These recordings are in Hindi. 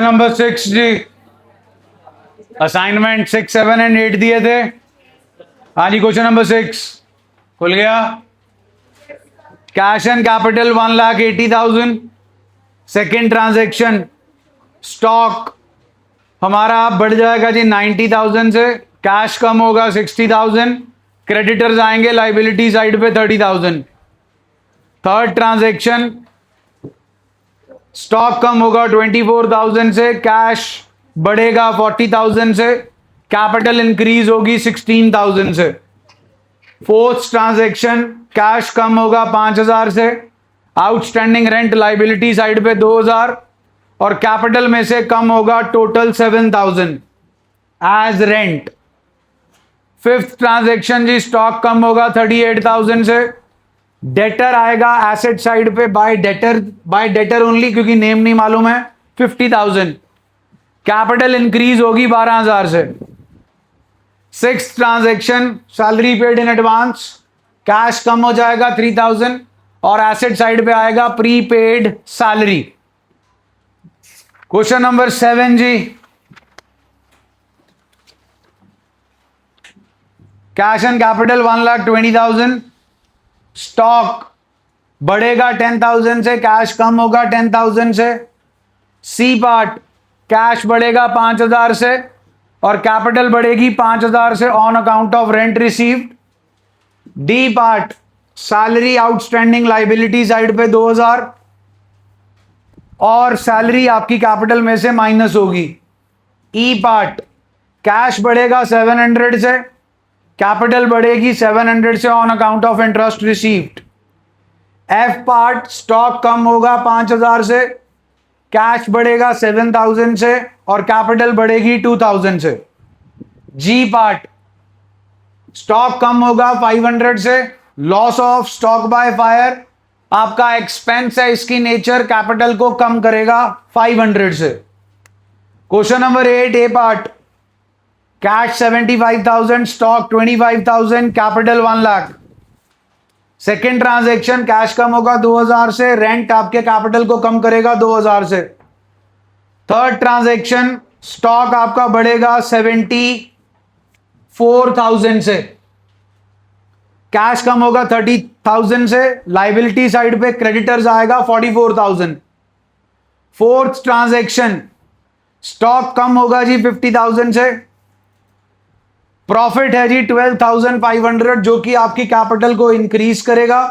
नंबर 6 जी, असाइनमेंट 6, 7 एंड 8 दिए थे। हाँ जी, क्वेश्चन नंबर 6 खुल गया। Cash and capital 1,80,000। Second transaction, stock हमारा बढ़ जाएगा जी 90,000 से, कैश कम होगा 60,000, क्रेडिटर्स आएंगे लाइबिलिटी साइड पे 30,000। थर्ड ट्रांजेक्शन, स्टॉक कम होगा 24,000 से, कैश बढ़ेगा 40,000 से, कैपिटल इंक्रीज होगी 16,000 से। फोर्थ ट्रांजैक्शन, कैश कम होगा 5,000 से, आउटस्टैंडिंग रेंट लाइबिलिटी साइड पे 2,000 और कैपिटल में से कम होगा total 7,000 as rent. Fifth transaction जी, स्टॉक कम होगा 38,000 से, डेटर आएगा एसेट साइड पे बाय डेटर ओनली, क्योंकि नेम नहीं मालूम है, 50,000। कैपिटल इंक्रीज होगी 12,000 से। Six transaction, salary paid in advance, cash कम हो जाएगा 3,000 और एसेट साइड पे आएगा प्रीपेड सैलरी। क्वेश्चन नंबर 7 जी, कैश एंड कैपिटल 1,20,000, स्टॉक बढ़ेगा 10,000 से, कैश कम होगा 10,000 से। सी पार्ट, कैश बढ़ेगा 5,000 से और कैपिटल बढ़ेगी 5,000 से on account of rent received. D part, salary outstanding liability side पे 2,000 और सैलरी आपकी कैपिटल में से माइनस होगी। ई पार्ट, कैश बढ़ेगा 700 से, कैपिटल बढ़ेगी 700 से on account of interest received. F part, stock कम होगा 5,000 से, कैश बढ़ेगा 7,000 से और कैपिटल बढ़ेगी 2,000 से। जी पार्ट, स्टॉक कम होगा 500 से, loss of stock by fire आपका एक्सपेंस है, इसकी नेचर कैपिटल को कम करेगा 500 से। Question number 8 A part, cash 75,000, stock 25,000, capital 1 lakh. Second transaction, cash कम होगा 2,000 से, रेंट आपके कैपिटल को कम करेगा 2,000 से। थर्ड ट्रांजैक्शन, स्टॉक आपका बढ़ेगा 74,000 से, कैश कम होगा 30,000 से, लाइबिलिटी साइड पे क्रेडिटर्स आएगा 44,000। फोर्थ ट्रांजैक्शन, स्टॉक कम होगा जी 50,000 से, प्रॉफिट है जी 12,500 जो कि आपकी कैपिटल को इंक्रीज करेगा।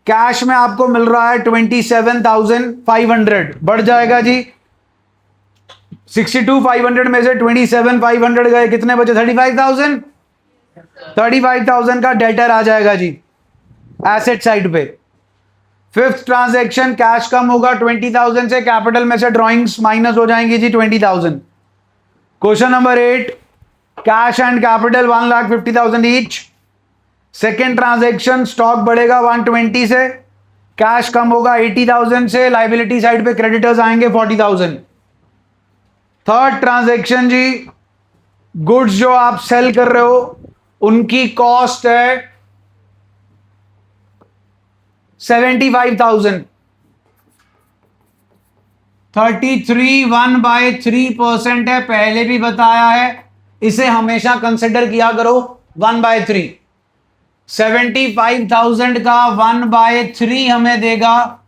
कैश में आपको मिल रहा है 27,500, बढ़ जाएगा जी 62,500 में से 27,500 गए, कितने बचे 35,000। 35,000 का डेटर आ जाएगा जी एसेट साइड पे। फिफ्थ ट्रांजैक्शन, कैश कम होगा 20,000 से, कैपिटल में से ड्रॉइंग्स माइनस हो जाएंगी जी 20,000। Question number 8, cash and capital 1,50,000 each. Second transaction, stock बढ़ेगा 120 से, कैश कम होगा 80,000 से, लाइबिलिटी साइड पे क्रेडिटर्स आएंगे 40,000। थर्ड ट्रांजैक्शन जी, गुड्स जो आप सेल कर रहे हो उनकी कॉस्ट है 75,000, 33 1/3% है, पहले भी बताया है, इसे हमेशा कंसिडर किया करो 1/3। 75,000 का 1/3 हमें देगा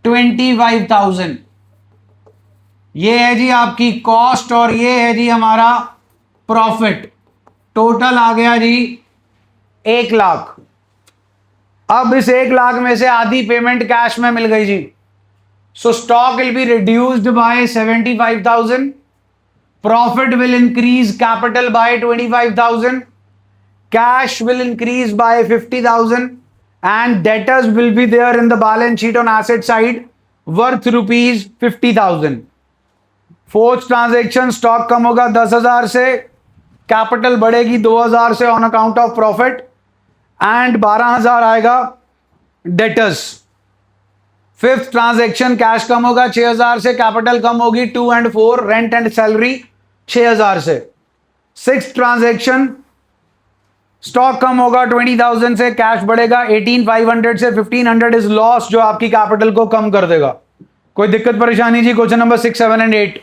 25,000। ये है जी आपकी कॉस्ट और ये है जी हमारा प्रॉफिट। टोटल आ गया जी 1 लाख। अब इस 1 लाख में से आधी पेमेंट कैश में मिल गई जी, so stock will be reduced by 75,000, profit will increase capital by 25,000, cash will increase by 50,000 and debtors will be there in the balance sheet on asset side worth rupees 50,000. Fourth transaction, stock कम होगा 10,000 से, कैपिटल बढ़ेगी 2,000 से on account of profit and 12,000 आएगा डेटर्स। फिफ्थ ट्रांजैक्शन, कैश कम होगा 6,000 से, कैपिटल कम होगी 2 and 4, रेंट एंड सैलरी 6,000 से। सिक्स ट्रांजैक्शन, स्टॉक कम होगा 20,000 से, कैश बढ़ेगा 18,500 से, 1,500 इज लॉस जो आपकी कैपिटल को कम कर देगा। कोई दिक्कत परेशानी जी? Question number 6, 7 and 8।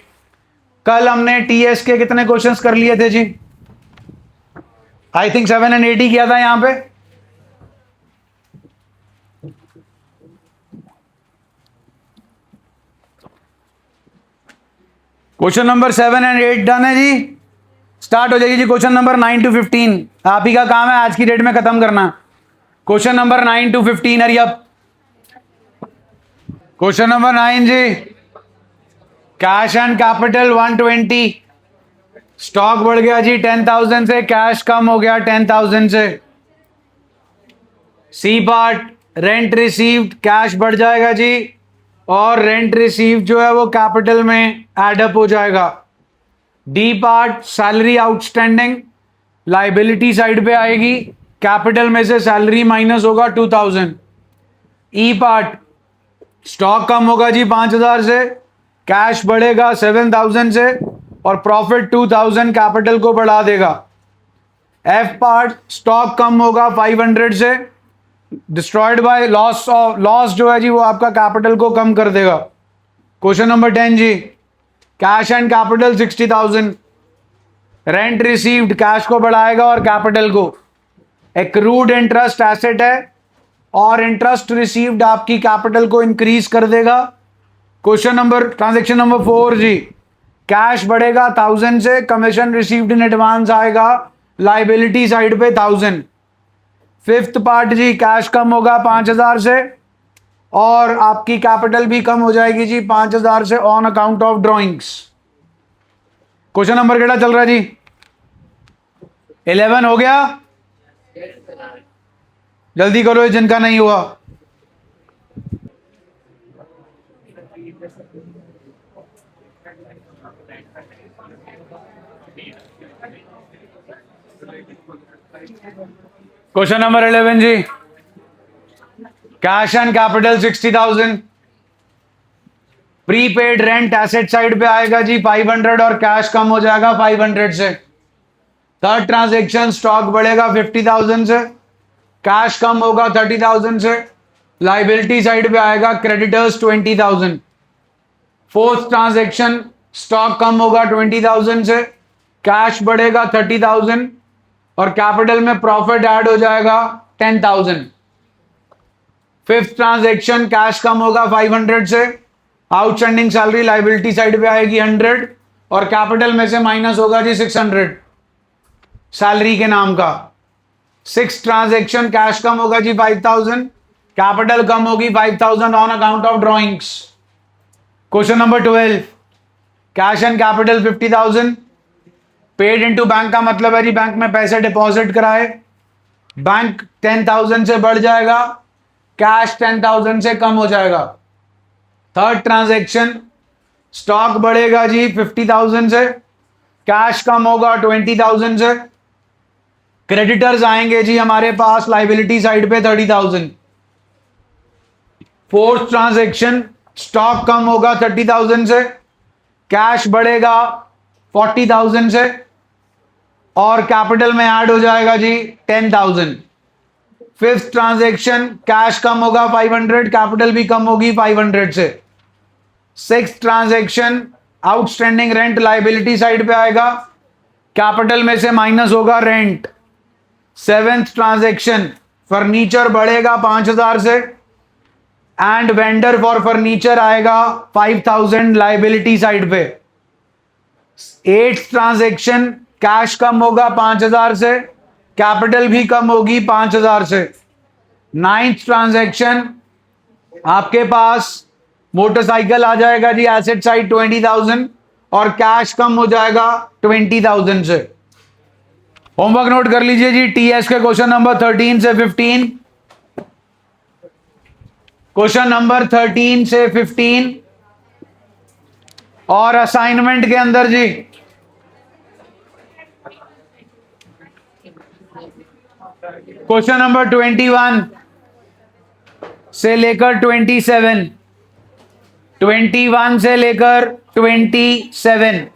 कल हमने टीएस के कितने क्वेश्चंस कर लिए थे जी? आई थिंक 7 एंड 8 ही किया था यहां पे। क्वेश्चन नंबर 7 एंड 8 डन है जी। स्टार्ट हो जाएगी जी क्वेश्चन नंबर 9 to 15। आप ही का काम है आज की डेट में खत्म करना। Question number 9 to 15, hurry up. Question number 9 जी, कैश एंड कैपिटल 120। स्टॉक बढ़ गया जी 10,000 से, कैश कम हो गया 10,000 से। C part, rent received, cash बढ़ जाएगा जी, और रेंट रिसीव्ड जो है वो कैपिटल में एड अप हो जाएगा। D part, salary outstanding, liability side पे आएगी, कैपिटल में से सैलरी माइनस होगा 2,000। ई पार्ट, स्टॉक कम होगा जी 5,000 से, कैश बढ़ेगा 7,000 से, और प्रॉफिट 2,000 कैपिटल को बढ़ा देगा। एफ पार्ट, स्टॉक कम होगा 500 से, destroyed by loss, of loss जो है जी वो आपका कैपिटल को कम कर देगा। क्वेश्चन नंबर 10 जी, cash and capital 60,000। Rent received cash को बढ़ाएगा और कैपिटल को। एक्रूड इंटरेस्ट एसेट है, और इंटरेस्ट रिसीव्ड आपकी कैपिटल को इंक्रीज कर देगा। क्वेश्चन नंबर, ट्रांजैक्शन नंबर 4 जी, कैश बढ़ेगा 1,000 से, कमीशन रिसीव्ड इन एडवांस आएगा लाइबिलिटी साइड पे 1,000। फिफ्थ पार्ट जी, कैश कम होगा 5,000 से, और आपकी कैपिटल भी कम हो जाएगी जी 5,000 से on account of drawings. Question number केड़ा चल रहा है जी? 11 हो गया? जल्दी करो ये जिनका नहीं हुआ। क्वेश्चन नंबर 11 जी, cash and capital 60,000। Prepaid rent asset side पे आएगा जी 500, और कैश कम हो जाएगा 500 से। थर्ड ट्रांजेक्शन, स्टॉक बढ़ेगा 50,000 से, कैश कम होगा 30,000 से, लाइबिलिटी साइड पे आएगा क्रेडिटर्स 20,000। फोर्थ ट्रांजेक्शन, स्टॉक कम होगा 20,000 से, कैश बढ़ेगा 30,000, और कैपिटल में प्रॉफिट ऐड हो जाएगा 10,000। फिफ्थ ट्रांजेक्शन, कैश कम होगा 500 से, आउटस्टैंडिंग सैलरी लाइबिलिटी साइड पे आएगी 100, और कैपिटल में से माइनस होगा जी 600 सैलरी के नाम का। सिक्स ट्रांजेक्शन, कैश कम होगा जी 5,000, कैपिटल कम होगी 5,000 on account of drawings. Question number 12, cash and capital 50,000। Paid into bank का मतलब है जी बैंक में पैसे डिपॉजिट कराए, बैंक 10,000 से बढ़ जाएगा, कैश 10,000 से कम हो जाएगा। थर्ड ट्रांजैक्शन, स्टॉक बढ़ेगा जी 50,000 से, कैश कम होगा 20,000 से, क्रेडिटर्स आएंगे जी हमारे पास लाइबिलिटी साइड पे 30,000। फोर्थ ट्रांजैक्शन, स्टॉक कम होगा 30,000 से, कैश बढ़ेगा 40,000 से, और कैपिटल में ऐड हो जाएगा जी 10,000। फिफ्थ ट्रांजैक्शन, कैश कम होगा 500, कैपिटल भी कम होगी 500 से। Sixth transaction, outstanding rent liability side पे आएगा, कैपिटल में से माइनस होगा रेंट। सेवेंथ ट्रांजैक्शन, फर्नीचर बढ़ेगा 5,000 से, एंड वेंडर फॉर फर्नीचर आएगा 5,000 लाइबिलिटी साइड पे। एट्थ ट्रांजैक्शन, कैश कम होगा 5,000 से, कैपिटल भी कम होगी 5,000 से। नाइन्थ ट्रांजैक्शन, आपके पास मोटरसाइकिल आ जाएगा जी एसेट साइड 20,000, और कैश कम हो जाएगा 20,000 से। होमवर्क नोट कर लीजिए जी, टीएस के क्वेश्चन नंबर 13 से 15, क्वेश्चन नंबर 13 से 15, और असाइनमेंट के अंदर जी क्वेश्चन नंबर 21 से लेकर 27, 21 से लेकर 27।